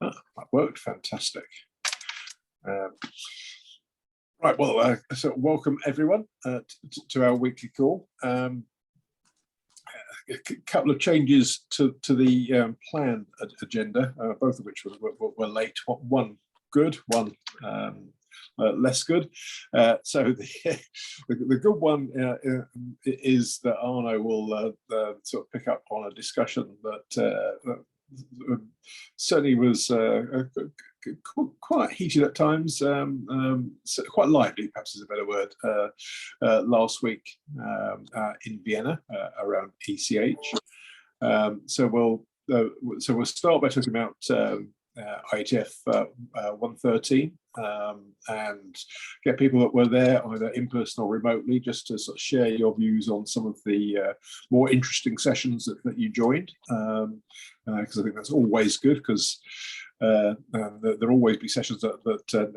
That worked. Fantastic. Right, well, so welcome everyone to our weekly call. A couple of changes to the planned agenda, both of which were late. One good, one less good. So the good one is that Arno will sort of pick up on a discussion that certainly was quite heated at times, quite lively, perhaps is a better word, last week in Vienna around ECH. So we'll start by talking about IETF 113 and get people that were there either in person or remotely just to sort of share your views on some of the more interesting sessions that you joined, because I think that's always good, because there'll always be sessions that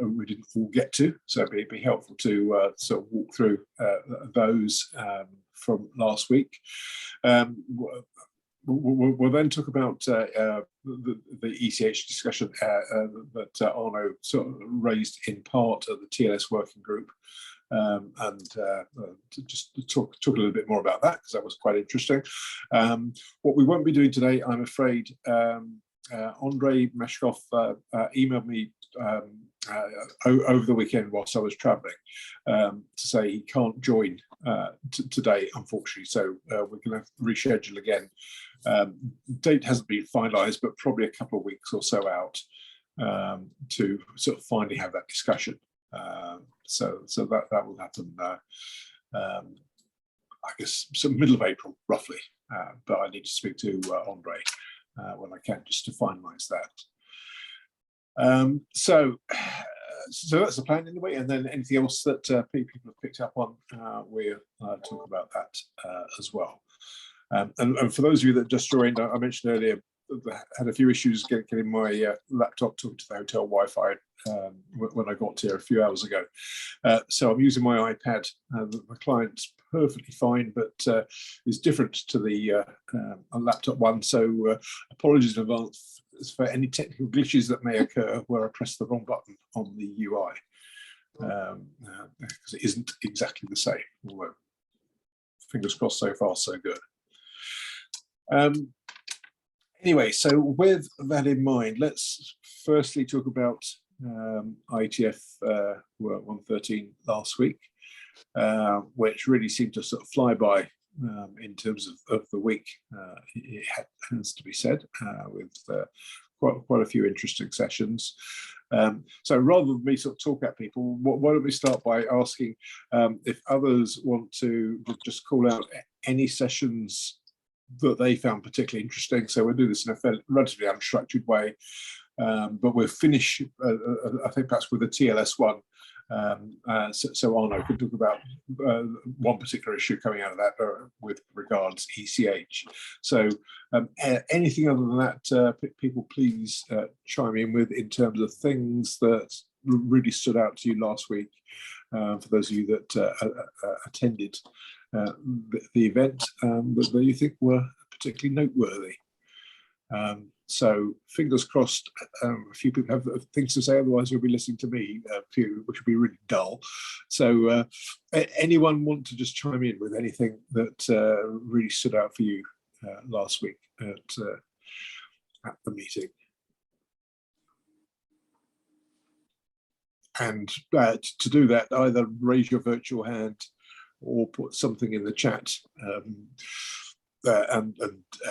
we didn't all get to, so it'd be helpful to sort of walk through those from last week. We'll then talk about the ECH discussion that Arno sort of raised in part of the TLS working group, and to just talk a little bit more about that, because that was quite interesting. What we won't be doing today, I'm afraid, Andrei Meshkov emailed me over the weekend whilst I was travelling to say he can't join today, unfortunately, so we're going to reschedule again. Date hasn't been finalised, but probably a couple of weeks or so out to sort of finally have that discussion. So that will happen, I guess, some middle of April, roughly. But I need to speak to Andre when I can, just to finalise that. So that's the plan anyway, and then anything else that people have picked up on, we'll talk about that as well. And for those of you that just joined, I mentioned earlier, I had a few issues getting my laptop to the hotel Wi-Fi when I got here a few hours ago. So I'm using my iPad. My client's perfectly fine, but is different to the laptop one. So apologies in advance for any technical glitches that may occur where I press the wrong button on the UI, because it isn't exactly the same. Although, fingers crossed, so far so good. Anyway, so with that in mind, let's firstly talk about IETF 113 last week, which really seemed to sort of fly by in terms of the week. It has to be said, with quite a few interesting sessions. So rather than me sort of talk at people, why don't we start by asking if others want to just call out any sessions that they found particularly interesting. So we'll do this in a relatively unstructured way, but we'll finish, I think, perhaps with the TLS one. So Arno could talk about one particular issue coming out of that with regards ECH. So anything other than that, people please chime in with in terms of things that really stood out to you last week, for those of you that attended the event, that you think were particularly noteworthy. So fingers crossed, a few people have things to say, otherwise you'll be listening to me, which would be really dull. So anyone want to just chime in with anything that really stood out for you last week at the meeting? And to do that, either raise your virtual hand or put something in the chat, and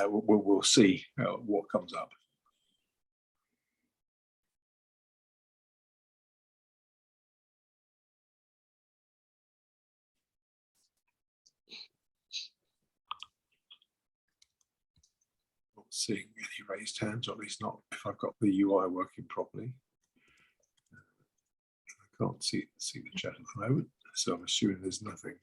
we'll see what comes up. Not seeing any raised hands, or at least not if I've got the UI working properly. I can't see the chat at the moment, so I'm assuming there's nothing.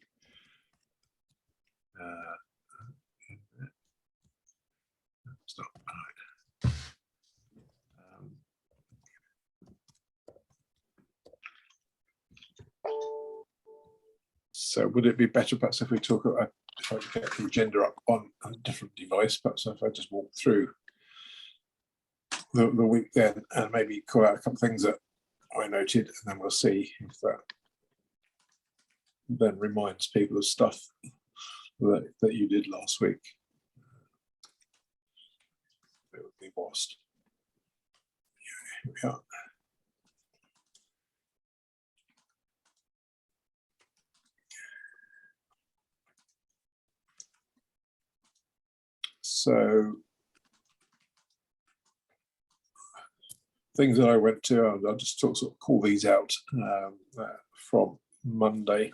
Stop. All right. So would it be better perhaps if we talk about, if I get the agenda up on a different device, perhaps if I just walk through the week then, and maybe call out a couple of things that I noted, and then we'll see if that then reminds people of stuff that you did last week. It would be whilst. Yeah, here we are. So things that I went to, I'll just sort of call these out from Monday.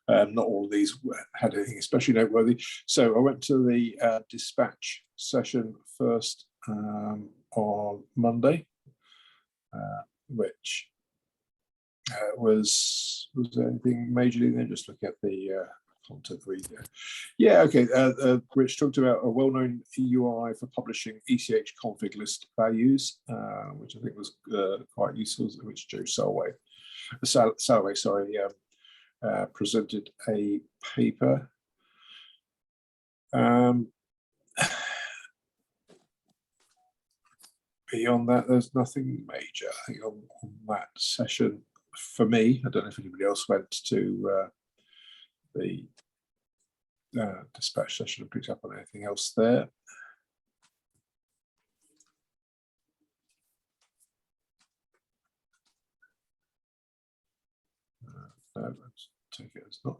Not all of these had anything especially noteworthy. So I went to the dispatch session first on Monday, which was there anything majorly there? Just look at the content read there. Yeah, okay. Rich talked about a well-known UI for publishing ECH config list values, which I think was quite useful, which Joe Salway, presented a paper. Beyond that, there's nothing major, I think, on that session for me. I don't know if anybody else went to the dispatch session and picked up on anything else there. Let's take it as not.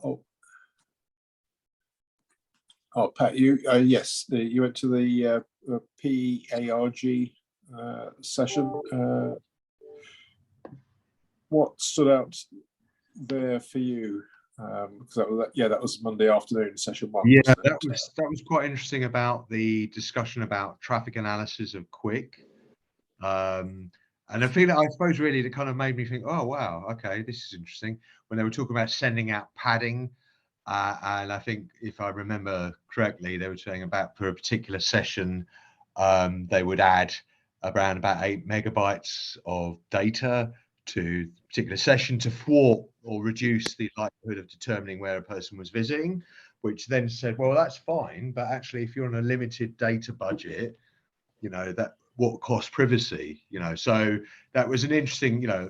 Oh, Pat, you yes, you went to the PARG session. What stood out there for you? Because that was Monday afternoon, session 1. Yeah, that was quite interesting about the discussion about traffic analysis of Quick. And I feel that, I suppose, really, that kind of made me think, oh wow, okay, this is interesting. When they were talking about sending out padding, and I think if I remember correctly, they were saying about for a particular session, they would add around about 8 megabytes of data to a particular session to thwart or reduce the likelihood of determining where a person was visiting, which then said, well, that's fine, but actually if you're on a limited data budget, you know, that what costs privacy, you know. So that was an interesting, you know,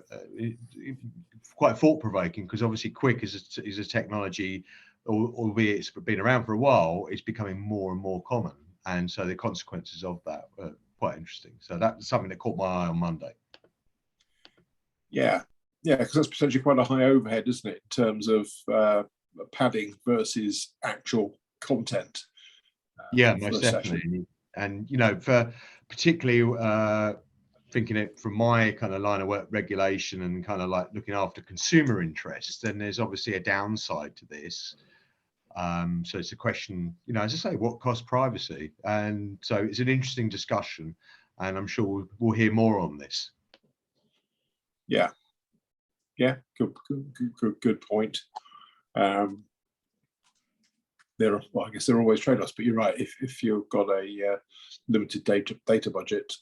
quite thought-provoking, because obviously Quick is a technology, albeit it's been around for a while, it's becoming more and more common, and so the consequences of that were quite interesting. So that's something that caught my eye on Monday. Yeah, because that's potentially quite a high overhead, isn't it, in terms of padding versus actual content. Yeah, most definitely. And you know, for particularly thinking it from my kind of line of work, regulation and kind of like looking after consumer interests, then there's obviously a downside to this. So it's a question, you know, as I say, what costs privacy? And so it's an interesting discussion, and I'm sure we'll hear more on this. Yeah, good point. Well, I guess there are always trade-offs, but you're right. If you've got a limited data budget,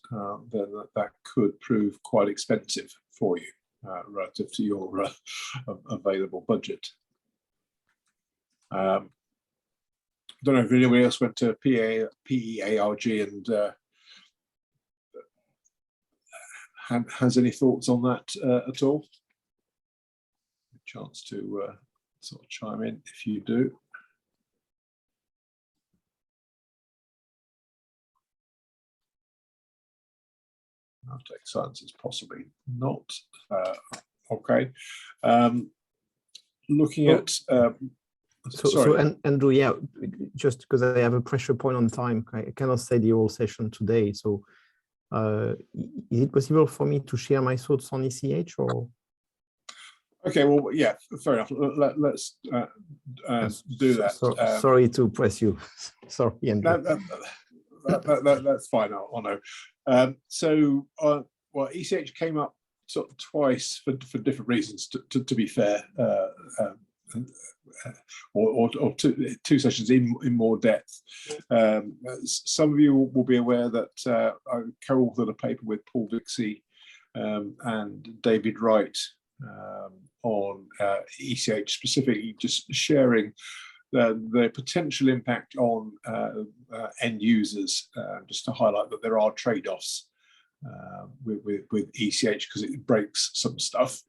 then that could prove quite expensive for you relative to your available budget. I don't know if anybody else went to PEARG and has any thoughts on that at all? A chance to sort of chime in if you do. I'll take silence as possibly not. Okay. Looking at. So Andrew, yeah, just because I have a pressure point on time, I cannot say the whole session today. So is it possible for me to share my thoughts on ECH or? Okay, well, yeah, fair enough. Let's do that. Sorry to press you. Sorry, Andrew. That's fine. I'll know. Well, ECH came up sort of twice for different reasons. To be fair, or two sessions in more depth. Some of you will be aware that I co-authored a paper with Paul Dixie and David Wright on ECH, specifically just sharing the potential impact on end users, just to highlight that there are trade-offs with ECH because it breaks some stuff.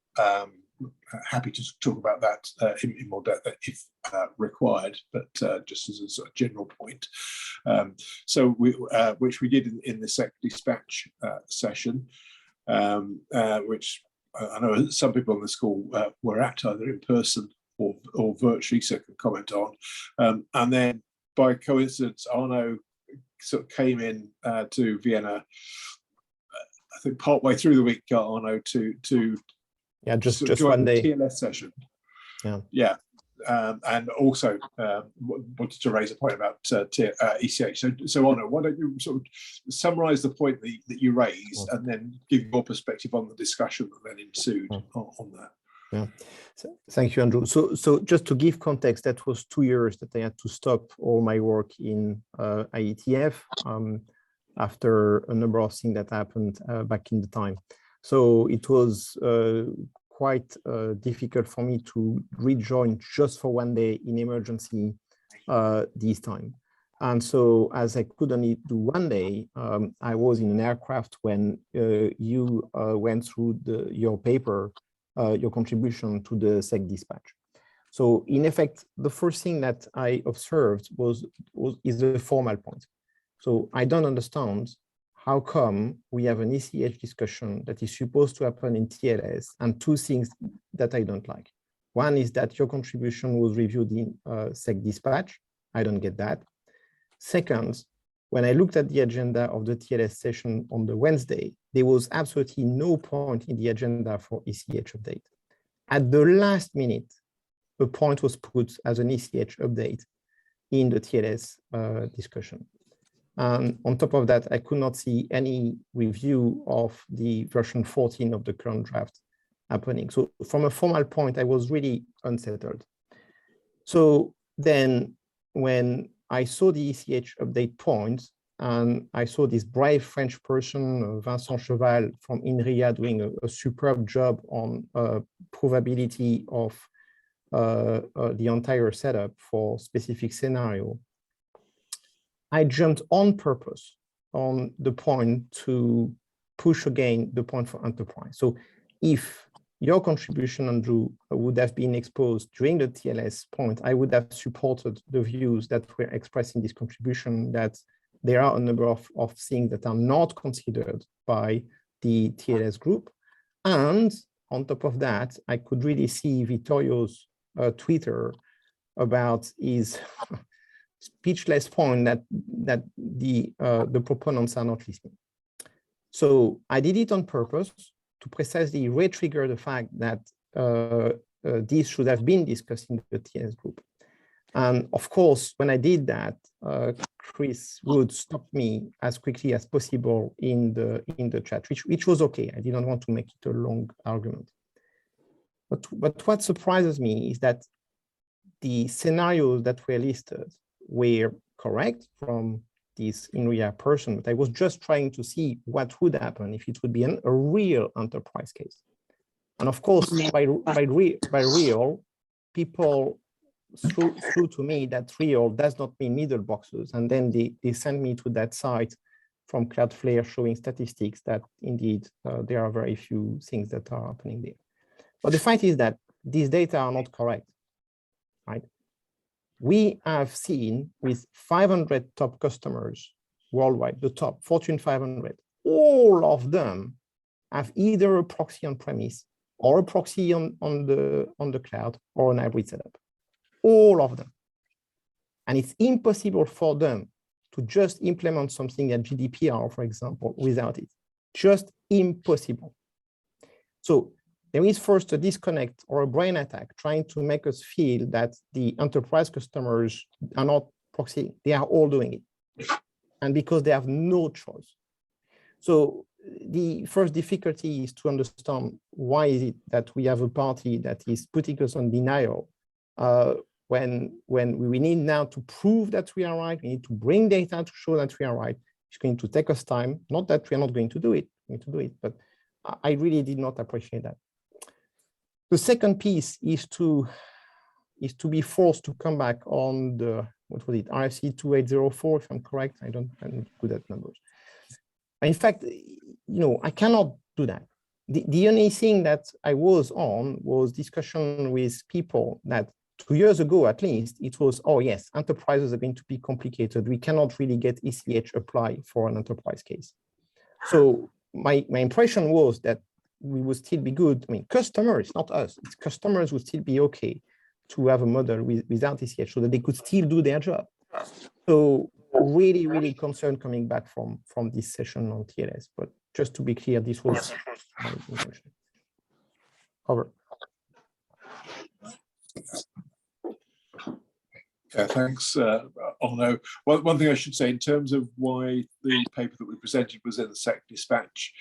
Happy to talk about that in more depth if required, but just as a sort of general point. So which we did in the SEC dispatch session, which I know some people on the call were at either in person or virtually, so can comment on. And then by coincidence, Arno sort of came in to Vienna, I think partway through the week, Arno, to just one day TLS session. Yeah. And also wanted to raise a point about ECH. So Arno, why don't you sort of summarize the point that you raised and then give your perspective on the discussion that then ensued on that. Yeah, so, thank you, Andrew. So just to give context, that was 2 years that I had to stop all my work in IETF after a number of things that happened back in the time. So it was quite difficult for me to rejoin just for one day in emergency this time. And so as I could only do one day, I was in an aircraft when you went through your paper, your contribution to the SEC dispatch. So in effect, the first thing that I observed is the formal point. So I don't understand how come we have an ECH discussion that is supposed to happen in TLS, and two things that I don't like. One is that your contribution was reviewed in SEC dispatch. I don't get that. Second, when I looked at the agenda of the TLS session on the Wednesday, there was absolutely no point in the agenda for ECH update. At the last minute, a point was put as an ECH update in the TLS discussion. And on top of that, I could not see any review of the version 14 of the current draft happening. So from a formal point, I was really unsettled. So then when I saw the ECH update point, and I saw this brave French person, Vincent Cheval from INRIA, doing a superb job on provability of the entire setup for specific scenario. I jumped on purpose on the point to push again the point for enterprise. So if your contribution, Andrew, would have been exposed during the TLS point, I would have supported the views that were expressed in this contribution, that there are a number of things that are not considered by the TLS group. And on top of that, I could really see Vittorio's Twitter about his speechless point that the proponents are not listening. So I did it on purpose to precisely re-trigger the fact that this should have been discussed in the TLS group. And of course, when I did that, Chris would stop me as quickly as possible in the chat, which was okay. I didn't want to make it a long argument. But what surprises me is that the scenarios that were listed were correct from this INRIA person, but I was just trying to see what would happen if it would be a real enterprise case. And of course, by real, people threw to me that real does not mean middle boxes. And then they sent me to that site from Cloudflare showing statistics that indeed there are very few things that are happening there. But the fact is that these data are not correct, right? We have seen with 500 top customers worldwide, the top Fortune 500, all of them have either a proxy on premise or a proxy on the cloud or an hybrid setup. All of them. And it's impossible for them to just implement something at GDPR, for example, without it. Just impossible. So there is first a disconnect or a brain attack trying to make us feel that the enterprise customers are not proxying. They are all doing it. And because they have no choice. So the first difficulty is to understand why is it that we have a party that is putting us on denial when we need now to prove that we are right. We need to bring data to show that we are right. It's going to take us time. Not that we're not going to do it. We need to do it, but I really did not appreciate that. The second piece is to be forced to come back on the, what was it, RFC 2804, if I'm correct. I'm good at numbers. In fact, I cannot do that. The only thing that I was on was discussion with people that 2 years ago, at least, it was, oh yes, enterprises are going to be complicated. We cannot really get ECH apply for an enterprise case. So my impression was that we would still be good. I mean, customers, not us, it's customers would still be okay to have a model without ECH so that they could still do their job. So really, really concerned coming back from this session on TLS. But just to be clear, this was my intention. Over. Yeah, thanks, Arnaud. One thing I should say in terms of why the paper that we presented was in the SEC dispatch,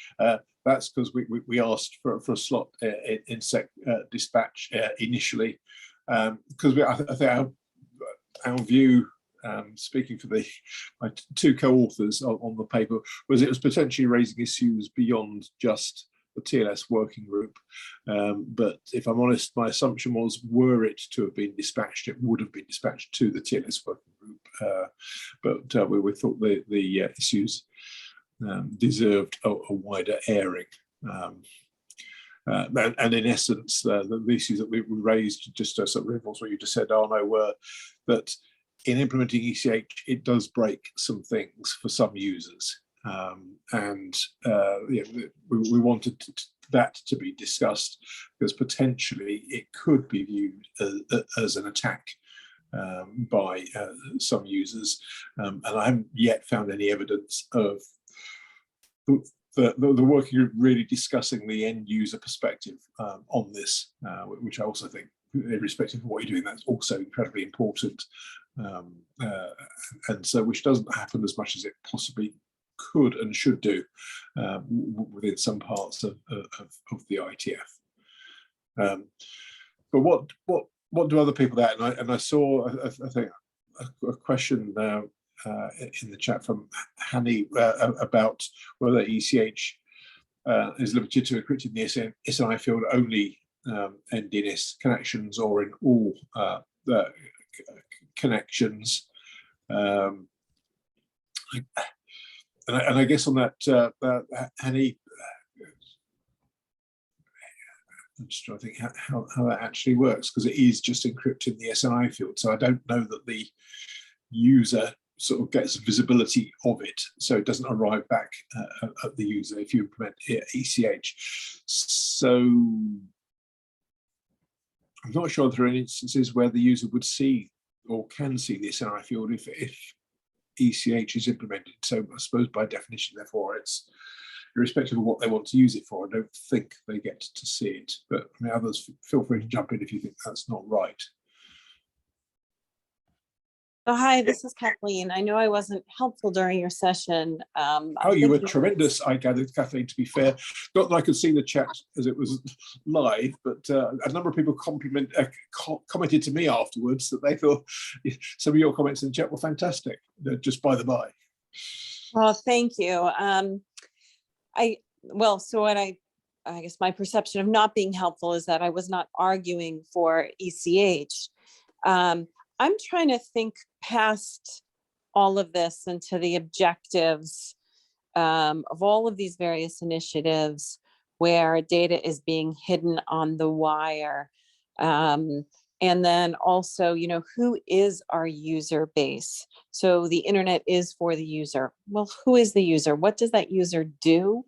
that's because we asked for a slot in SEC dispatch initially, because I think our view, speaking for my two co-authors on the paper, was it was potentially raising issues beyond just the TLS working group. But if I'm honest, my assumption was, were it to have been dispatched, it would have been dispatched to the TLS working group. But we thought the issues deserved a wider airing. And in essence, the issues that we raised, just to sort of reinforce what you just said, Arnaud, were that in implementing ECH, it does break some things for some users. We wanted that to be discussed because potentially it could be viewed as an attack by some users, and I haven't yet found any evidence of the working group really discussing the end user perspective on this, which I also think, irrespective of what you're doing, that's also incredibly important, and so which doesn't happen as much as it possibly could and should do within some parts of the IETF. But what do other people that? And I saw I think a question now in the chat from Hani about whether ECH is limited to encrypting the SNI field only in DNS connections or in all the connections. And I guess on that, Hani, I'm just trying to think how that actually works, because it is just encrypting the SNI field. So I don't know that the user sort of gets visibility of it, so it doesn't arrive back at the user if you implement ECH. So I'm not sure if there are any instances where the user would see or can see the SNI field if ECH is implemented. So I suppose by definition, therefore, it's irrespective of what they want to use it for. I don't think they get to see it. But I mean, others, feel free to jump in if you think that's not right. So hi, this is Kathleen. I know I wasn't helpful during your session. Oh, you were tremendous, I gathered, Kathleen, to be fair. Not that I could see the chat as it was live, but a number of people commented to me afterwards that they thought some of your comments in the chat were fantastic, just by the by. Well, thank you. I guess my perception of not being helpful is that I was not arguing for ECH. I'm trying to think past all of this into the objectives of all of these various initiatives where data is being hidden on the wire. And then also, who is our user base? So the internet is for the user. Well, who is the user? What does that user do,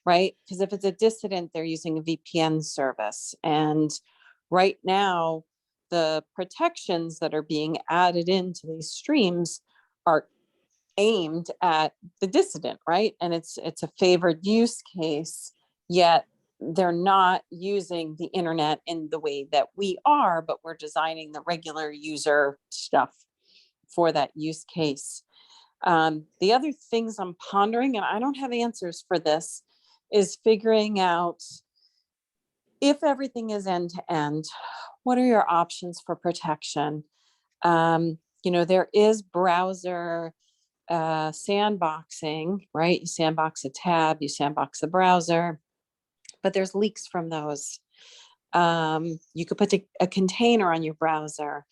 right? Because if it's a dissident, they're using a VPN service. And right now, the protections that are being added into these streams are aimed at the dissident, right? And it's a favored use case, yet they're not using the internet in the way that we are, but we're designing the regular user stuff for that use case. The other things I'm pondering, and I don't have answers for this, is figuring out if everything is end-to-end, what are your options for protection? There is browser sandboxing, right? You sandbox a tab, you sandbox a browser, but there's leaks from those. You could put a container on your browser,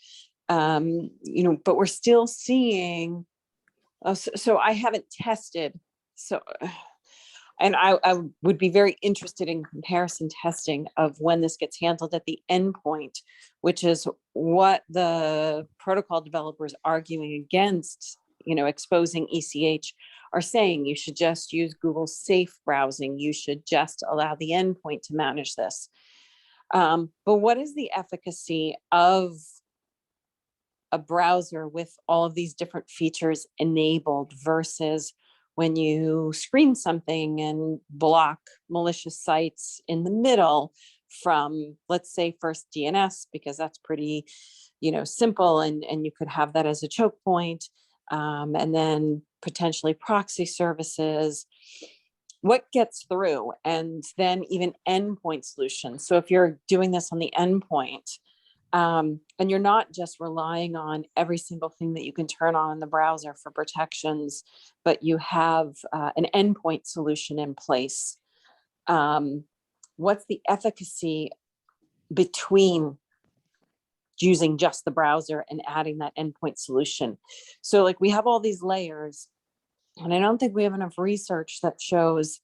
but we're still seeing, so I haven't tested. So And I would be very interested in comparison testing of when this gets handled at the endpoint, which is what the protocol developers arguing against, exposing ECH are saying. You should just use Google Safe browsing. You should just allow the endpoint to manage this. But what is the efficacy of a browser with all of these different features enabled versus when you screen something and block malicious sites in the middle from, let's say, first DNS, because that's pretty, simple, and you could have that as a choke point, and then potentially proxy services. What gets through? And then even endpoint solutions. So if you're doing this on the endpoint, and you're not just relying on every single thing that you can turn on in the browser for protections, but you have an endpoint solution in place. What's the efficacy between using just the browser and adding that endpoint solution? So like we have all these layers, and I don't think we have enough research that shows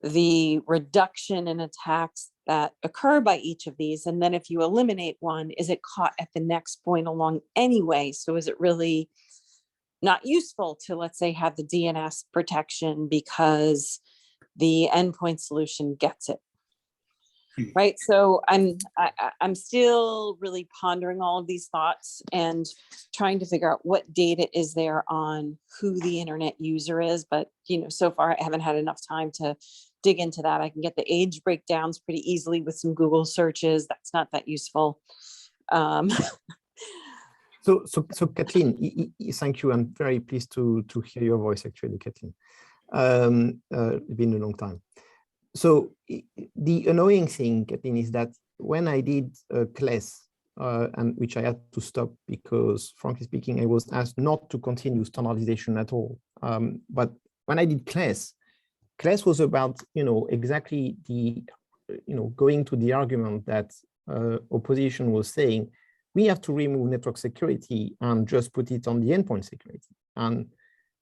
the reduction in attacks that occur by each of these. And then if you eliminate one, is it caught at the next point along anyway? So is it really not useful to, let's say, have the DNS protection because the endpoint solution gets it? Right. So I'm still really pondering all of these thoughts and trying to figure out what data is there on who the internet user is. But, so far I haven't had enough time to dig into that. I can get the age breakdowns pretty easily with some Google searches. That's not that useful. So Kathleen, thank you. I'm very pleased to hear your voice, actually, Kathleen. It's been a long time. So the annoying thing, Kathleen, is that when I did CLES, and which I had to stop because, frankly speaking, I was asked not to continue standardization at all. But when I did CLES was about, exactly the, going to the argument that opposition was saying, we have to remove network security and just put it on the endpoint security. And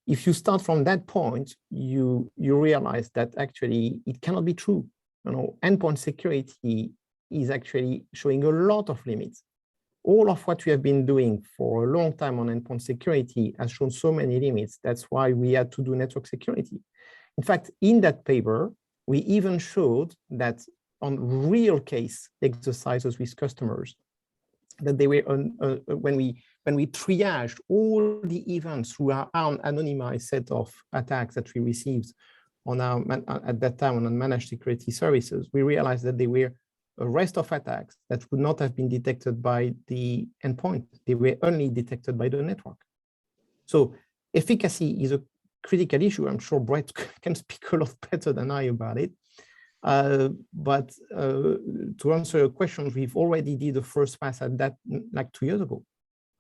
if you start from that point, you realize that actually it cannot be true. Endpoint security is actually showing a lot of limits. All of what we have been doing for a long time on endpoint security has shown so many limits. That's why we had to do network security. In fact, in that paper, we even showed that on real case exercises with customers, that they were when we triaged all the events through our own anonymized set of attacks that we received on our at that time on managed security services, we realized that they were a rest of attacks that would not have been detected by the endpoint. They were only detected by the network. So efficacy is a critical issue. I'm sure Brett can speak a lot better than I about it. But to answer your question, we've already did the first pass at that like 2 years ago.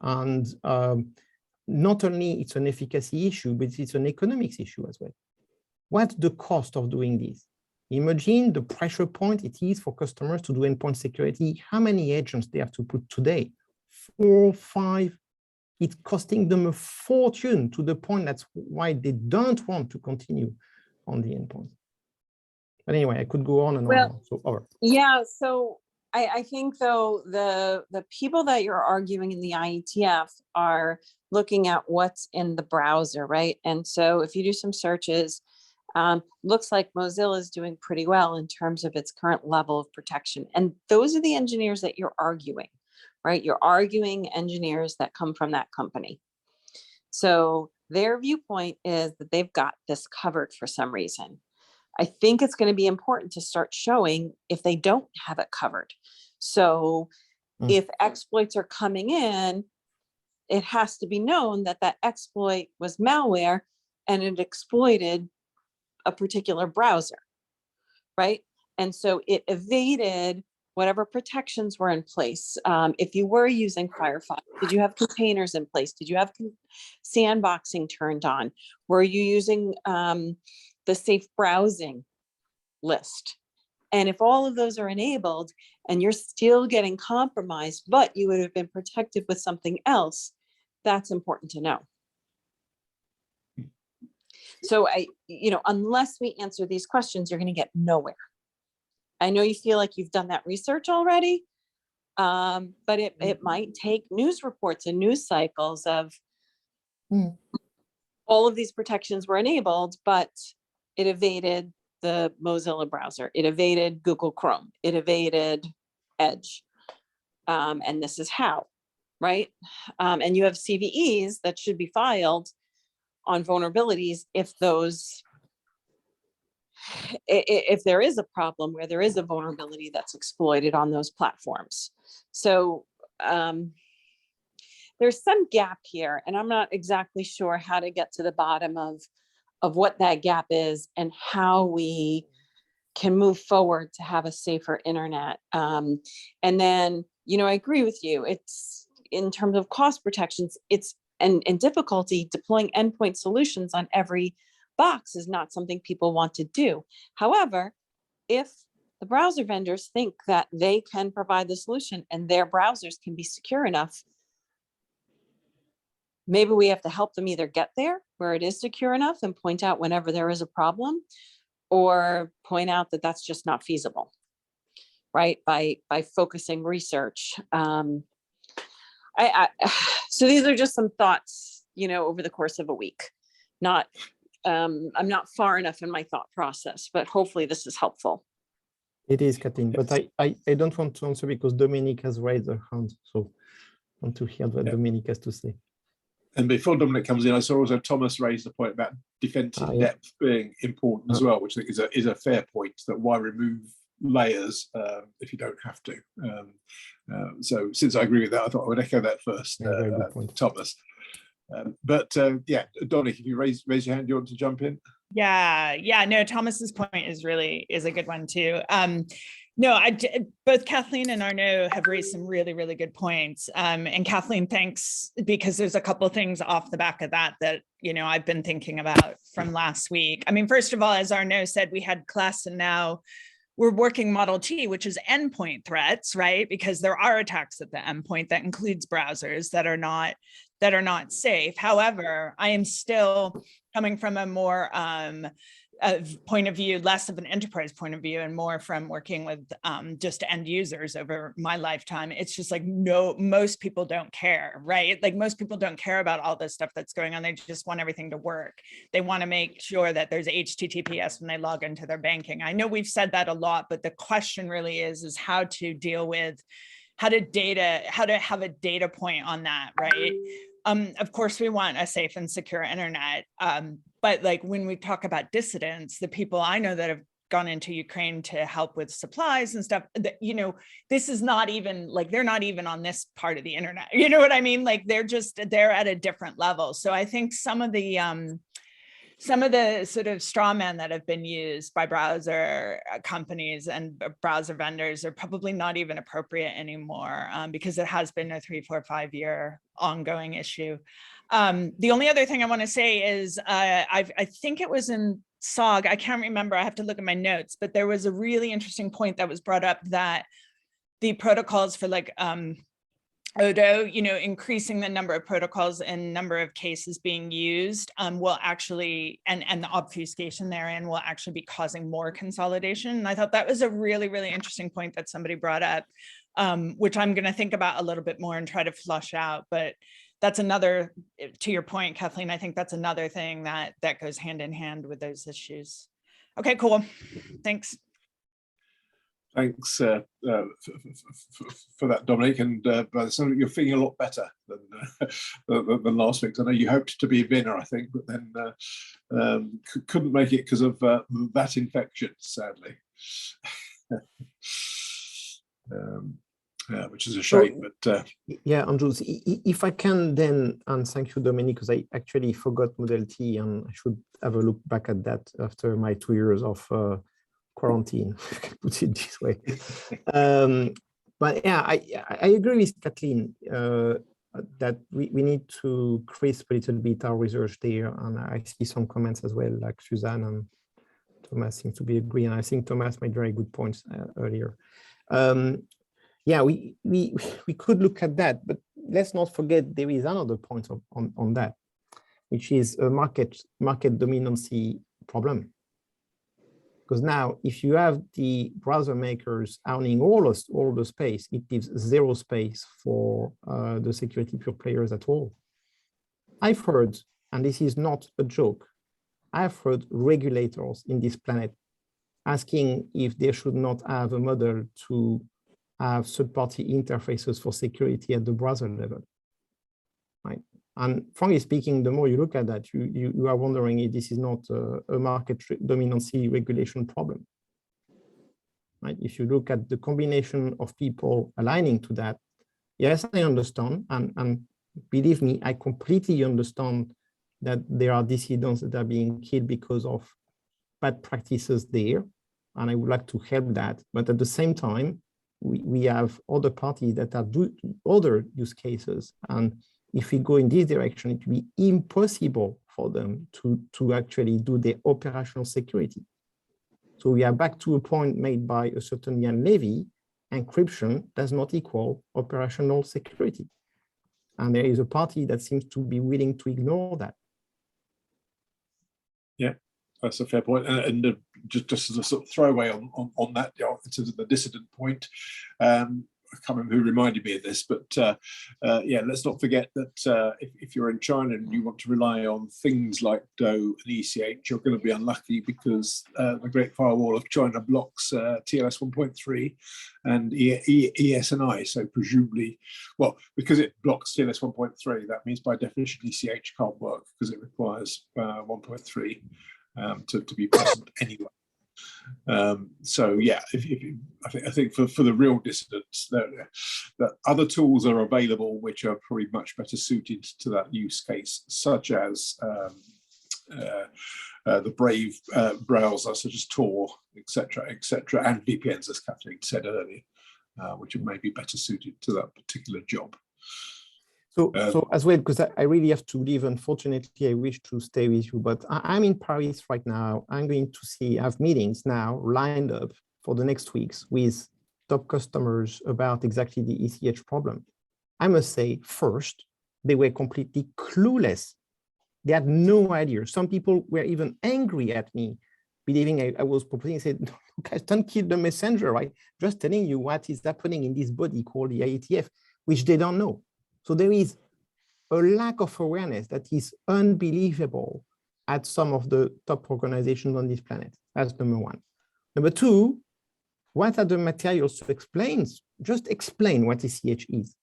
And not only it's an efficacy issue, but it's an economics issue as well. What's the cost of doing this? Imagine the pressure point it is for customers to do endpoint security. How many agents they have to put today? 4, 5. It's costing them a fortune, to the point that's why they don't want to continue on the endpoint. But anyway, I could go on and on. So over. Yeah. So I think though the people that you're arguing in the IETF are looking at what's in the browser, right? And so if you do some searches, looks like Mozilla is doing pretty well in terms of its current level of protection. And those are the engineers that you're arguing, right? You're arguing engineers that come from that company. So their viewpoint is that they've got this covered for some reason. I think it's going to be important to start showing if they don't have it covered. So if exploits are coming in, it has to be known that that exploit was malware and it exploited a particular browser, right? And so it evaded whatever protections were in place. If you were using Firefox, did you have containers in place? Did you have sandboxing turned on? Were you using the safe browsing list? And if all of those are enabled and you're still getting compromised, but you would have been protected with something else, that's important to know. So unless we answer these questions, you're going to get nowhere. I know you feel like you've done that research already, but it might take news reports and news cycles of all of these protections were enabled, but it evaded the Mozilla browser. It evaded Google Chrome. It evaded Edge. And this is how, right? And you have CVEs that should be filed on vulnerabilities if there is a problem where there is a vulnerability that's exploited on those platforms. So there's some gap here, and I'm not exactly sure how to get to the bottom of what that gap is and how we can move forward to have a safer internet. And then, I agree with you. It's in terms of cost protections, and difficulty deploying endpoint solutions on every box is not something people want to do. However, if the browser vendors think that they can provide the solution and their browsers can be secure enough, maybe we have to help them either get there where it is secure enough and point out whenever there is a problem, or point out that that's just not feasible, right? By focusing research. So these are just some thoughts, over the course of a week. I'm not far enough in my thought process, but hopefully this is helpful. It is, Kathleen, but I don't want to answer because Dominic has raised her hand. So I want to hear what Dominic has to say. And before Dominic comes in, I saw also Thomas raised the point about defense in depth being important as well, which I think is a fair point, that why remove layers if you don't have to. So since I agree with that, I thought I would echo that first, Thomas. But Dominic, if you raise your hand, do you want to jump in? Yeah, no, Thomas's point is a good one too. No, both Kathleen and Arnaud have raised some really, really good points. And Kathleen, thanks, because there's a couple of things off the back of that I've been thinking about from last week. I mean, first of all, as Arnaud said, we had class, and now we're working Model T, which is endpoint threats, right? Because there are attacks at the endpoint that includes browsers that are not safe. However, I am still coming from a more point of view, less of an enterprise point of view, and more from working with just end users over my lifetime. It's just like, no, most people don't care, right? Like most people don't care about all this stuff that's going on. They just want everything to work. They want to make sure that there's HTTPS when they log into their banking. I know we've said that a lot, but the question really is how to deal with, how to have a data point on that, right? Of course, we want a safe and secure internet. But like when we talk about dissidents, the people I know that have gone into Ukraine to help with supplies and stuff, this is not even like, they're not even on this part of the internet. You know what I mean? Like they're at a different level. So I think some of the sort of straw men that have been used by browser companies and browser vendors are probably not even appropriate anymore because it has been a 3, 4, 5 year ongoing issue. The only other thing I want to say is I think it was in SOG, I can't remember, I have to look at my notes, but there was a really interesting point that was brought up that the protocols for like Odo, increasing the number of protocols and number of cases being used will actually, and the obfuscation therein will actually be causing more consolidation. And I thought that was a really, really interesting point that somebody brought up, which I'm going to think about a little bit more and try to flush out. But that's another, to your point, Kathleen, I think that's another thing that goes hand in hand with those issues. Okay, cool. Thanks. Thanks for that, Dominic. And by the sound of it, you're feeling a lot better than last week. I know you hoped to be a winner, I think, but then couldn't make it because of that infection, sadly. Which is a shame. But yeah, Andrew, if I can then, and thank you, Dominic, because I actually forgot Model T, and I should have a look back at that after my 2 years of quarantine, if I can put it this way. But yeah, I agree with Kathleen that we need to crisp a little bit our research there. And I see some comments as well, like Suzanne and Thomas seem to be agreeing. And I think Thomas made very good points earlier. Yeah, we could look at that, but let's not forget there is another point on that. which is a market dominancy problem. Because now, if you have the browser makers owning all the space, it gives zero space for the security pure players at all. I've heard, and this is not a joke, I've heard regulators in this planet asking if they should not have a model to have third-party interfaces for security at the browser level, right? And frankly speaking, the more you look at that, you are wondering if this is not a market dominancy regulation problem, right? If you look at the combination of people aligning to that, yes, I understand, and believe me, I completely understand that there are dissidents that are being killed because of bad practices there, and I would like to help that. But at the same time, we have other parties that have other use cases, and if we go in this direction, it will be impossible for them to actually do the operational security. So we are back to a point made by a certain Jan Levy: encryption does not equal operational security. And there is a party that seems to be willing to ignore that. Yeah, that's a fair point. And just as a sort of throwaway on that, in terms of the dissident point, I can't remember who reminded me of this, but yeah, let's not forget that if you're in China and you want to rely on things like DO and ECH, you're going to be unlucky because the Great Firewall of China blocks TLS 1.3 and ES&I. So presumably, well, because it blocks TLS 1.3, that means by definition ECH can't work because it requires 1.3 to be present anyway. So yeah, I think for the real dissidents, that other tools are available which are probably much better suited to that use case, such as the Brave browser, such as Tor, etc., and VPNs, as Kathleen said earlier, which are maybe better suited to that particular job. So as well, because I really have to leave, unfortunately, I wish to stay with you, but I'm in Paris right now. I'm going to have meetings now lined up for the next weeks with top customers about exactly the ECH problem. I must say, first, they were completely clueless. They had no idea. Some people were even angry at me, believing I was proposing, said, guys, don't kill the messenger, right? Just telling you what is happening in this body called the IETF, which they don't know. So there is a lack of awareness that is unbelievable at some of the top organizations on this planet. That's number one. Number two, what are the materials to explain? Just explain what ECH is.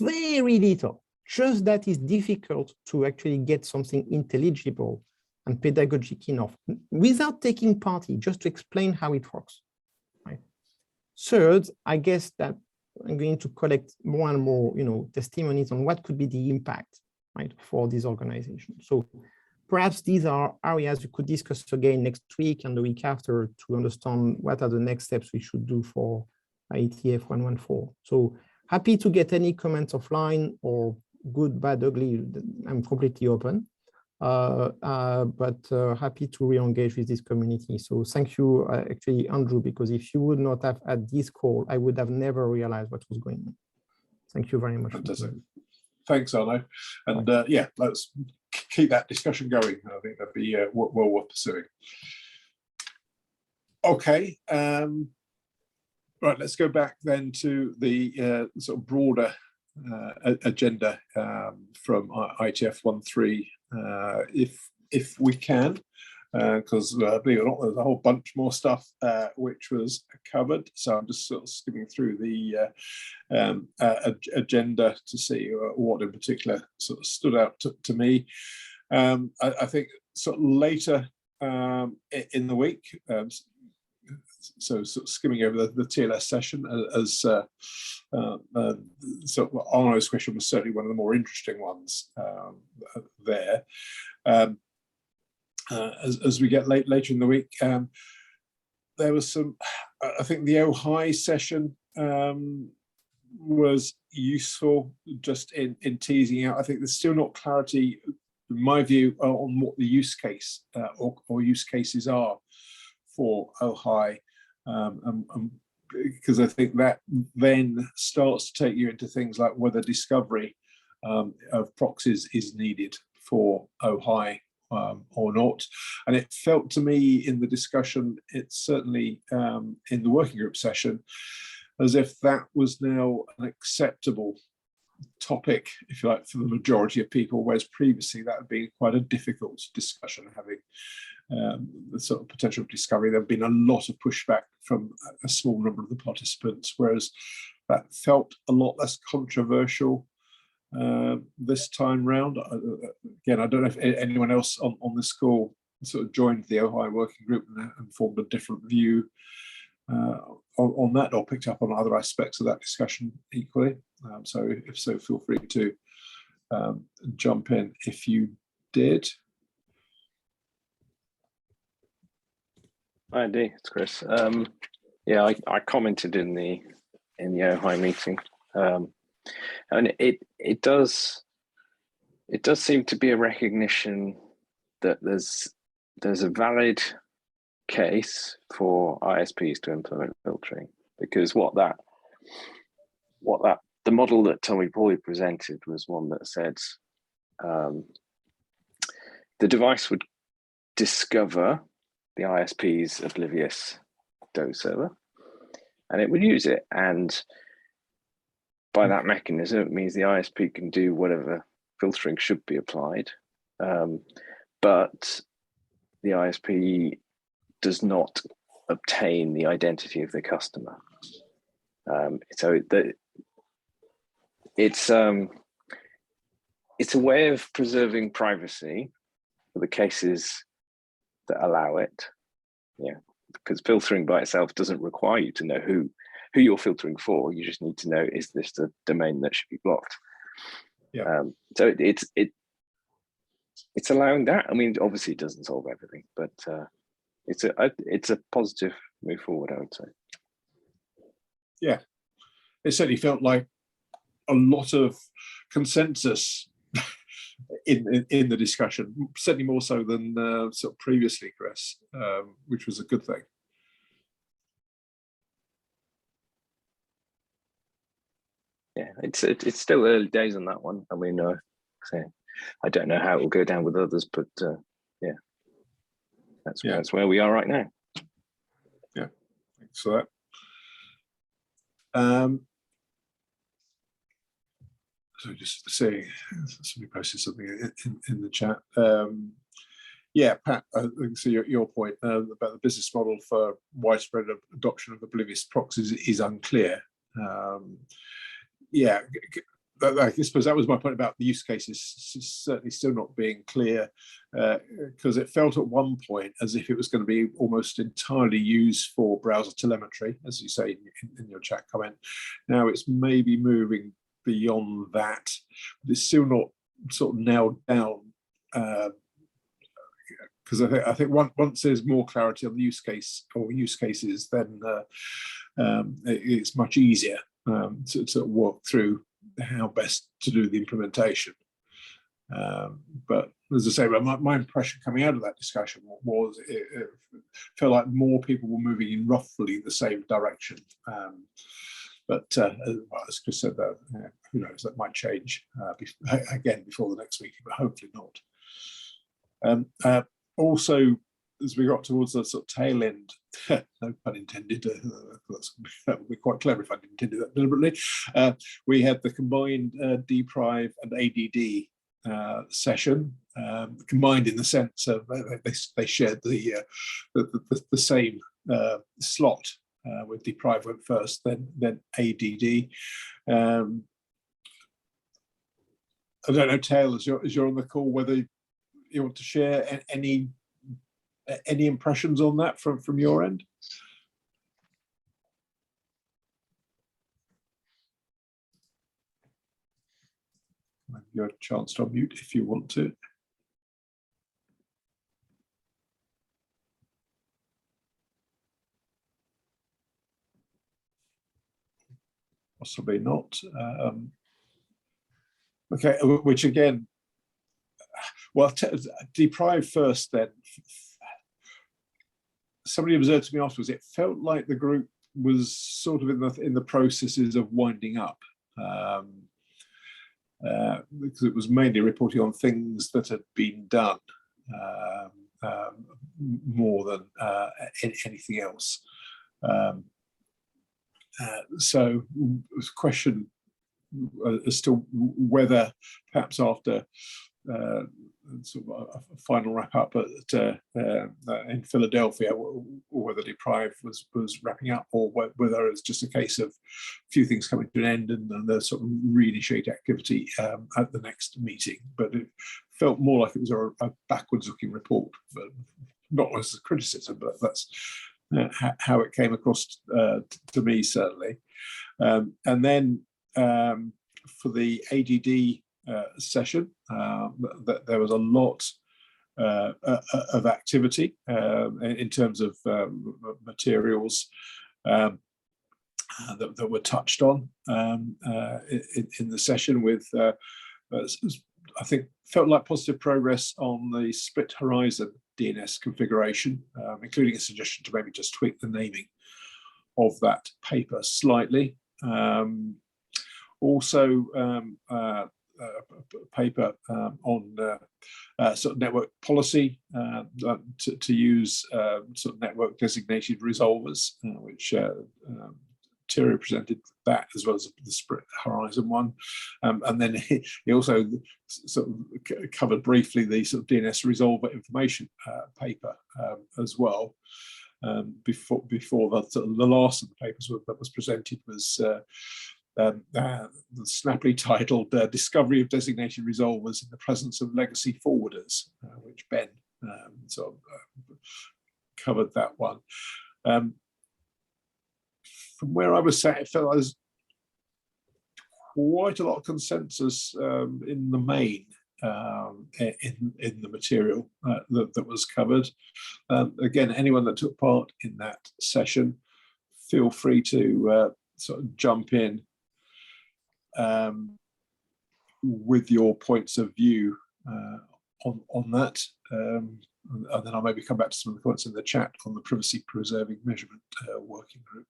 Very little. Just that is difficult to actually get something intelligible and pedagogic enough without taking party, just to explain how it works. Right? Third, I guess that I'm going to collect more and more, testimonies on what could be the impact, right, for these organizations. So perhaps these are areas we could discuss again next week and the week after to understand what are the next steps we should do for IETF 114. So happy to get any comments offline or good, bad, ugly. I'm completely open. But happy to re-engage with this community. So thank you, actually, Andrew, because if you would not have had this call, I would have never realized what was going on. Thank you very much. Thanks, Arno. And yeah, let's keep that discussion going. I think that'd be well worth pursuing. Okay. Right, let's go back then to the sort of broader agenda from IETF 1.3. If we can, because believe it or not, there's a whole bunch more stuff which was covered. So I'm just sort of skimming through the agenda to see what in particular sort of stood out to me. I think sort of later in the week, so sort of skimming over the TLS session, as so Arno's question was certainly one of the more interesting ones there. As we get later in the week, there was some, I think the OHI session was useful just in teasing out. I think there's still not clarity, in my view, on what the use case or use cases are for OHI. Because I think that then starts to take you into things like whether discovery of proxies is needed for OHI or not. And it felt to me in the discussion, it's certainly in the working group session, as if that was now an acceptable topic, if you like, for the majority of people, whereas previously that had been quite a difficult discussion, having the sort of potential discovery. There had been a lot of pushback from a small number of the participants, whereas that felt a lot less controversial this time round. Again, I don't know if anyone else on this call sort of joined the OHI working group and formed a different view on that, or picked up on other aspects of that discussion equally. So if so, feel free to jump in if you did. Hi, Andy, it's Chris. Yeah, I commented in the OHI meeting, and it does seem to be a recognition that there's a valid case for ISPs to implement filtering, because the model that Tommy Pauly presented was one that said the device would discover the ISP's oblivious DOS server, and it would use it. And by that mechanism, it means the ISP can do whatever filtering should be applied, but the ISP does not obtain the identity of the customer. So it's a way of preserving privacy for the cases that allow it. Yeah, because filtering by itself doesn't require you to know who you're filtering for. You just need to know, is this the domain that should be blocked? Yeah. So it's allowing that. I mean, obviously it doesn't solve everything, but it's a positive move forward, I would say. Yeah, it certainly felt like a lot of consensus in the discussion, certainly more so than sort of previously, Chris, which was a good thing. Yeah, it's still early days on that one. I mean, so I don't know how it will go down with others, but yeah, that's where we are right now. Yeah, thanks for that. So just saying, somebody posted something in the chat. Yeah, Pat, I think so your point about the business model for widespread adoption of oblivious proxies is unclear. Yeah, I suppose that was my point about the use cases certainly still not being clear, because it felt at one point as if it was going to be almost entirely used for browser telemetry, as you say in your chat comment. Now it's maybe moving beyond that, but it's still not sort of nailed down, because I think once there's more clarity on the use case or use cases, then it's much easier to work through how best to do the implementation. But as I say, my impression coming out of that discussion was it felt like more people were moving in roughly the same direction. But as Chris said, who knows, that might change again before the next meeting, but hopefully not. Also, as we got towards the sort of tail end, no pun intended, that would be quite clever if I didn't intend that deliberately, we had the combined deprive and ADD session, combined in the sense of they shared the same slot, with deprive went first, then ADD. I don't know, Tail, as you're on the call, whether you want to share any impressions on that from your end? Your chance to unmute if you want to. Possibly not. Okay, which again, well, deprive first then. Somebody observed to me afterwards, it felt like the group was sort of in the processes of winding up. because it was mainly reporting on things that had been done more than anything else. So the question as to whether perhaps after sort of a final wrap up in Philadelphia, or whether Deprive was wrapping up, or whether it's just a case of a few things coming to an end and then the sort of reinitiate activity at the next meeting. But it felt more like it was a backwards looking report, but not as a criticism, but that's how it came across to me, certainly. And then for the ADD session, there was a lot of activity in terms of materials that were touched on in the session, with I think felt like positive progress on the split horizon DNS configuration, including a suggestion to maybe just tweak the naming of that paper slightly. Also, a paper on sort of network policy to use sort of network designated resolvers, which Thierry presented that, as well as the split horizon one. And then he also sort of covered briefly the sort of DNS resolver information paper as well. Before the last of the papers that was presented was snappily titled "Discovery of Designated Resolvers in the Presence of Legacy Forwarders," which Ben sort of covered that one. From where I was sat, it felt like there's quite a lot of consensus in the main in the material that was covered. Again, anyone that took part in that session, feel free to sort of jump in with your points of view on that. And then I'll maybe come back to some of the points in the chat on the privacy preserving measurement working group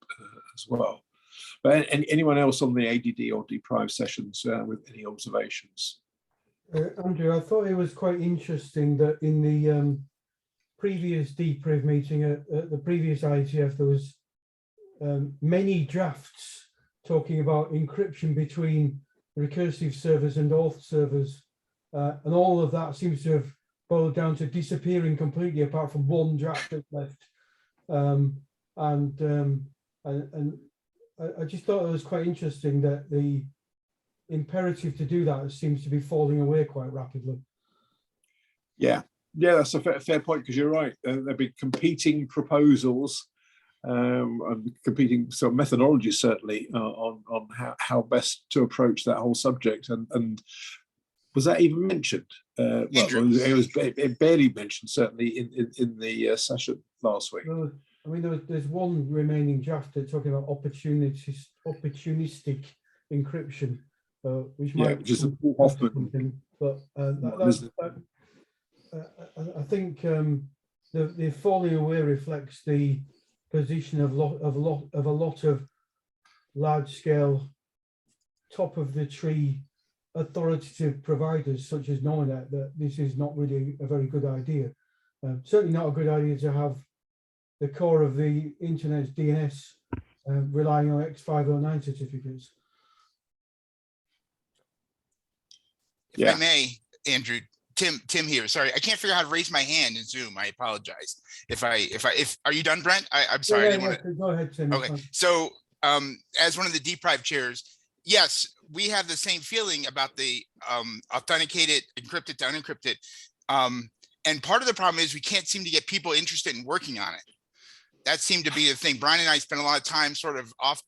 as well. But anyone else on the ADD or Deprive sessions with any observations? Andrew, I thought it was quite interesting that in the previous Deprive meeting at the previous IETF, there was many drafts talking about encryption between recursive servers and auth servers, and all of that seems to have boiled down to disappearing completely, apart from one draft that's left. And I just thought it was quite interesting that the imperative to do that seems to be falling away quite rapidly. Yeah, that's a fair point, because you're right. There'll be competing proposals and competing sort of methodologies, certainly, on how best to approach that whole subject. And was that even mentioned? Well, it was barely mentioned, certainly in the session last week. Well, I mean, there's one remaining draft that's talking about opportunistic encryption, which might which is often something. But I think the falling away reflects the position of a lot of large-scale, top of the tree authoritative providers such as Nominet, that this is not really a very good idea. Certainly not a good idea to have the core of the internet's DNS relying on X509 certificates. If I may, Andrew, Tim here. Sorry, I can't figure out how to raise my hand in Zoom. I apologize. If are you done, Brent? I'm sorry. Go ahead, Tim. Okay. So as one of the Deprive chairs, yes, we have the same feeling about the authenticated, encrypted to unencrypted. And part of the problem is we can't seem to get people interested in working on it. That seemed to be the thing. Brian and I spent a lot of time sort of off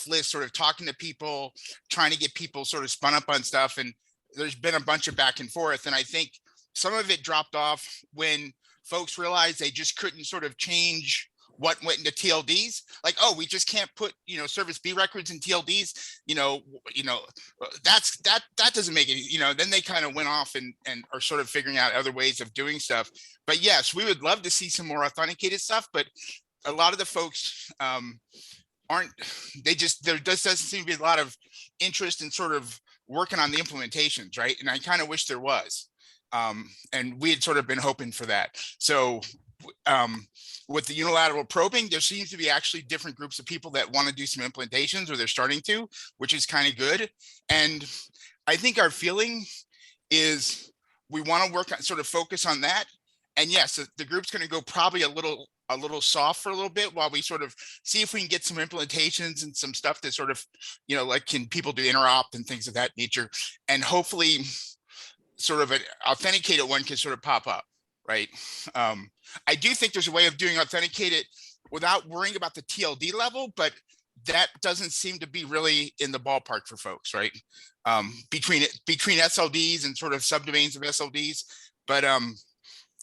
list, sort of talking to people, trying to get people sort of spun up on stuff. And there's been a bunch of back and forth. And I think some of it dropped off when folks realized they just couldn't sort of change what went into TLDs. Like, oh, we just can't put, service B records in TLDs, that doesn't make it, then they kind of went off and are sort of figuring out other ways of doing stuff. But yes, we would love to see some more authenticated stuff, but a lot of the folks there just doesn't seem to be a lot of interest in sort of working on the implementations, right? And I kind of wish there was. And we had sort of been hoping for that. So with the unilateral probing, there seems to be actually different groups of people that want to do some implementations, or they're starting to, which is kind of good. And I think our feeling is we want to work on, sort of focus on that. And yes, the group's going to go probably a little soft for a little bit while we sort of see if we can get some implementations and some stuff that sort of, you know, like, can people do interop and things of that nature, and hopefully sort of an authenticated one can sort of pop up, right? I do think there's a way of doing authenticated without worrying about the TLD level, but that doesn't seem to be really in the ballpark for folks, right? Between SLDs and sort of subdomains of SLDs, but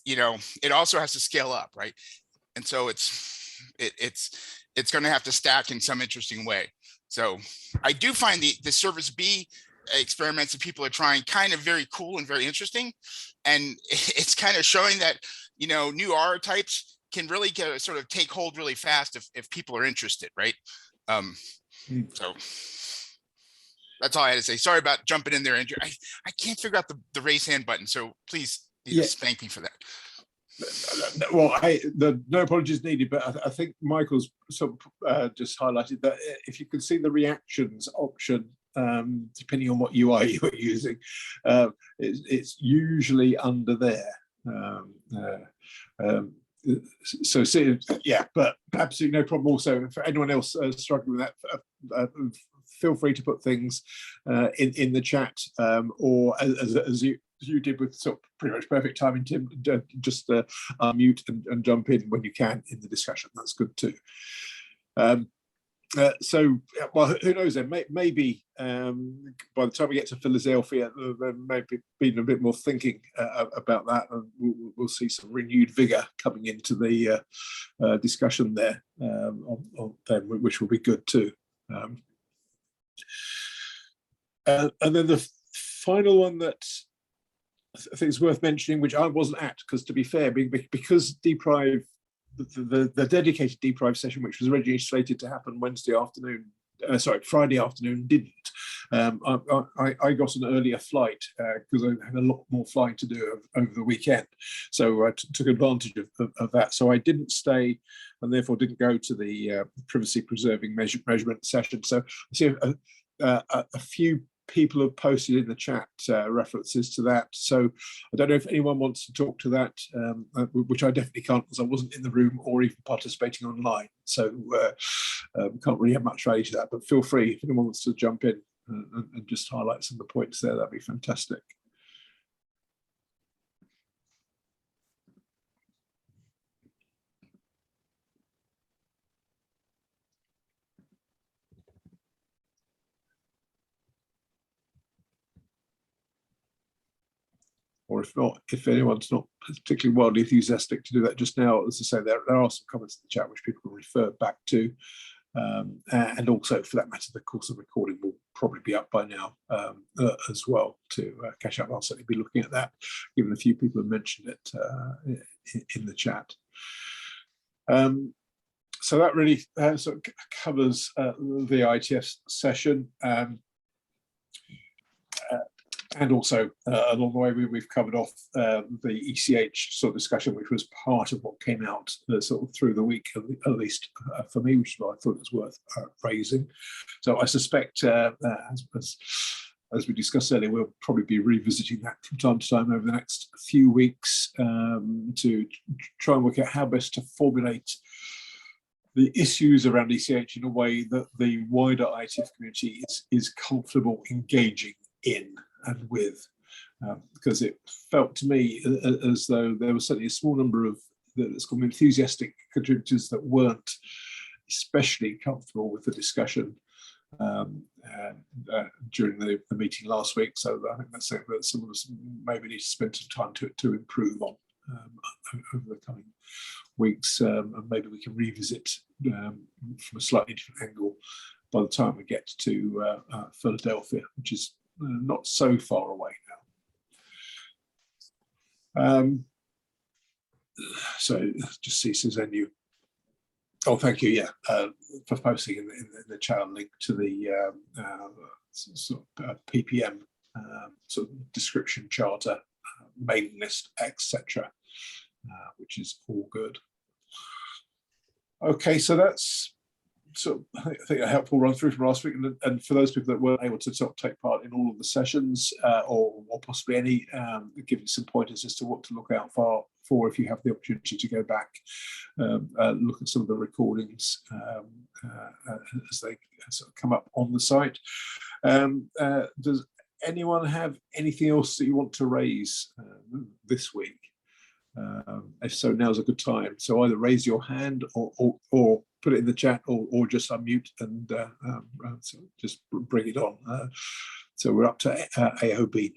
you know, it also has to scale up, right? And so it's going to have to stack in some interesting way. So I do find the service B experiments that people are trying kind of very cool and very interesting, and it's kind of showing that, you know, new R types can really sort of take hold really fast if people are interested, right? So that's all I had to say. Sorry about jumping in there, Andrew. I can't figure out the raise hand button, so please spank me for that. Well, no apologies needed, but I think Michael's sort of just highlighted that if you can see the reactions option, depending on what UI you're using, it's usually under there. So yeah, but absolutely no problem. Also, for anyone else struggling with that, feel free to put things in the chat, or as you did with sort of pretty much perfect timing, Tim, just unmute and jump in when you can in the discussion. That's good too. So, well, who knows then? Maybe by the time we get to Philadelphia, there may be been a bit more thinking about that, and we'll see some renewed vigor coming into the discussion there on them, which will be good too. And then the final one that I think is worth mentioning, which I wasn't at, because to be fair, because Deprive, the dedicated Deprive session, which was originally slated to happen Friday afternoon, didn't. I got an earlier flight because I had a lot more flying to do over the weekend, so I took advantage of that. So I didn't stay, and therefore didn't go to the privacy preserving measurement session. So I see a few people have posted in the chat references to that. So I don't know if anyone wants to talk to that, which I definitely can't, because I wasn't in the room or even participating online. So can't really have much value to that, but feel free if anyone wants to jump in and just highlight some of the points there, that'd be fantastic. Or if not, if anyone's not particularly wildly enthusiastic to do that just now, as I say, there are some comments in the chat which people can refer back to. And also, for that matter, the course of recording will probably be up by now as well to catch up. I'll certainly be looking at that, given a few people have mentioned it in the chat. So that really sort of covers the IETF session. And also, along the way, we've covered off the ECH sort of discussion, which was part of what came out sort of through the week, at least for me, which is what I thought was worth raising. So I suspect, as we discussed earlier, we'll probably be revisiting that from time to time over the next few weeks to try and work out how best to formulate the issues around ECH in a way that the wider IETF community is comfortable engaging in and with, because it felt to me as though there was certainly a small number of let's call them enthusiastic contributors that weren't especially comfortable with the discussion during the meeting last week. So I think that's something that some of us maybe need to spend some time to improve on over the coming weeks, and maybe we can revisit from a slightly different angle by the time we get to Philadelphia, which is not so far away now. So just see, says NU. Oh, thank you. Yeah, for posting in the channel link to the PPM sort of description charter, mailing list, etc., which is all good. Okay, so that's I think a helpful run through from last week, and for those people that weren't able to take part in all of the sessions, or possibly any, give you some pointers as to what to look out for if you have the opportunity to go back, look at some of the recordings as they sort of come up on the site. Does anyone have anything else that you want to raise this week? If so, now's a good time. So either raise your hand or put it in the chat, or just unmute and so just bring it on. So we're up to AOB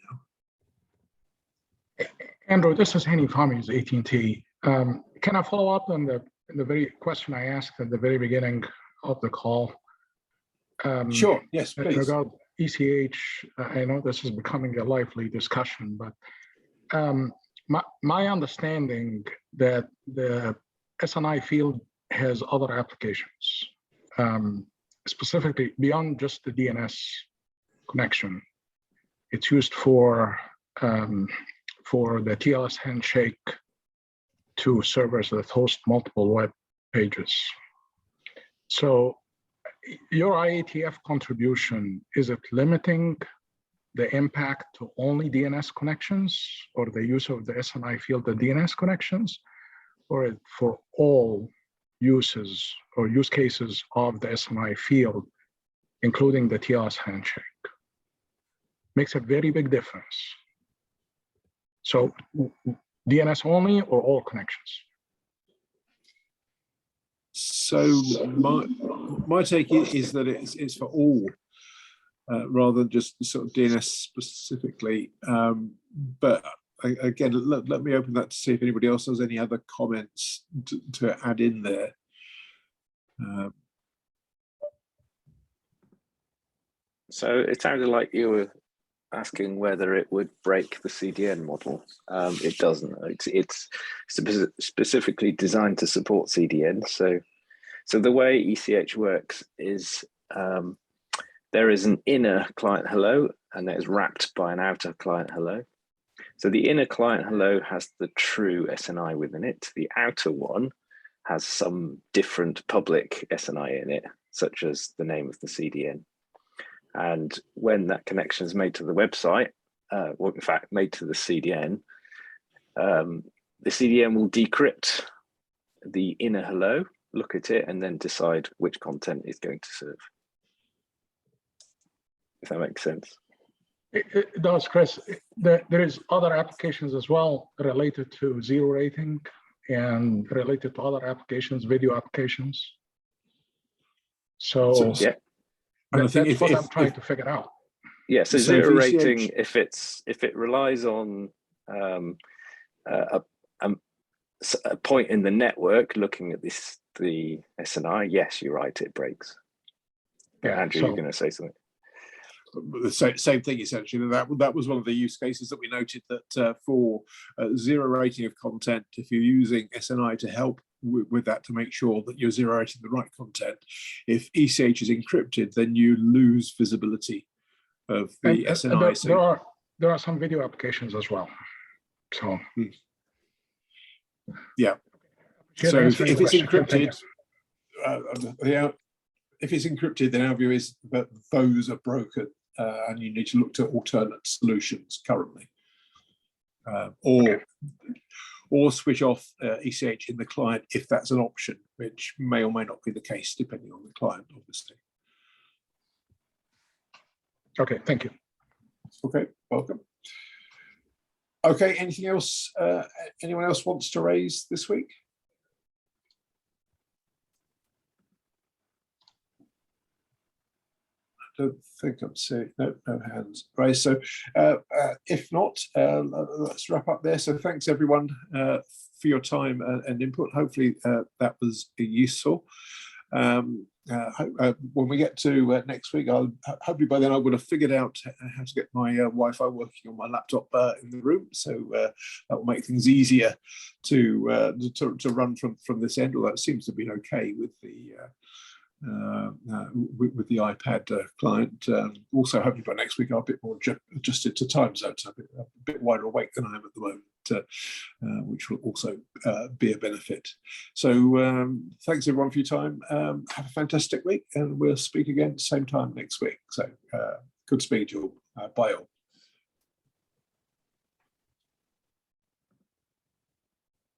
now. Andrew, this is Henny Fahmies, AT&T. Can I follow up on the very question I asked at the very beginning of the call? Sure. Yes, please. Regarding ECH, I know this is becoming a lively discussion, but my understanding that the SNI field has other applications, specifically beyond just the DNS connection. It's used for the TLS handshake to servers that host multiple web pages. So your IETF contribution, is it limiting the impact to only DNS connections, or the use of the SNI field, the DNS connections, or for all uses or use cases of the SNI field, including the TLS handshake? Makes a very big difference. So DNS only or all connections? So my take is that it's for all, rather than just sort of DNS specifically. But again, let me open that to see if anybody else has any other comments to add in there. So it sounded like you were asking whether it would break the CDN model. It doesn't. It's specifically designed to support CDN. So the way ECH works is there is an inner client hello, and that is wrapped by an outer client hello. So the inner client hello has the true SNI within it. The outer one has some different public SNI in it, such as the name of the CDN. And when that connection is made to the website, well, in fact, made to the CDN will decrypt the inner hello, look at it, and then decide which content is going to serve. If that makes sense. It does, Chris. There is other applications as well related to zero rating and related to other applications, video applications. So yeah. That's what I'm trying to figure out. Yeah, so zero rating, if it relies on a point in the network looking at the SNI, yes, you're right, it breaks. Yeah, Andrew, you're going to say something. The same thing essentially. That was one of the use cases that we noted, that for zero rating of content, if you're using SNI to help with that, to make sure that you're zero rating the right content, if ECH is encrypted, then you lose visibility of the SNI. There are some video applications as well. So yeah. So if it's encrypted, if it's encrypted, then our view is that those are broken, and you need to look to alternate solutions currently, or switch off ECH in the client if that's an option, which may or may not be the case depending on the client, obviously. Okay, thank you. Okay, welcome. Okay, anything else anyone else wants to raise this week? I don't think I'm seeing no hands raised. So if not, let's wrap up there. So thanks everyone for your time and input. Hopefully that was useful. When we get to next week, I'll hopefully by then I would have figured out how to get my Wi-Fi working on my laptop in the room, so that will make things easier to run from this end. Although it seems to be okay with the iPad client. Also, hopefully by next week I'll be a bit more adjusted to time zones, a bit wider awake than I am at the moment, which will also be a benefit. So thanks everyone for your time. Have a fantastic week, and we'll speak again same time next week. So good speed, you all. Bye all.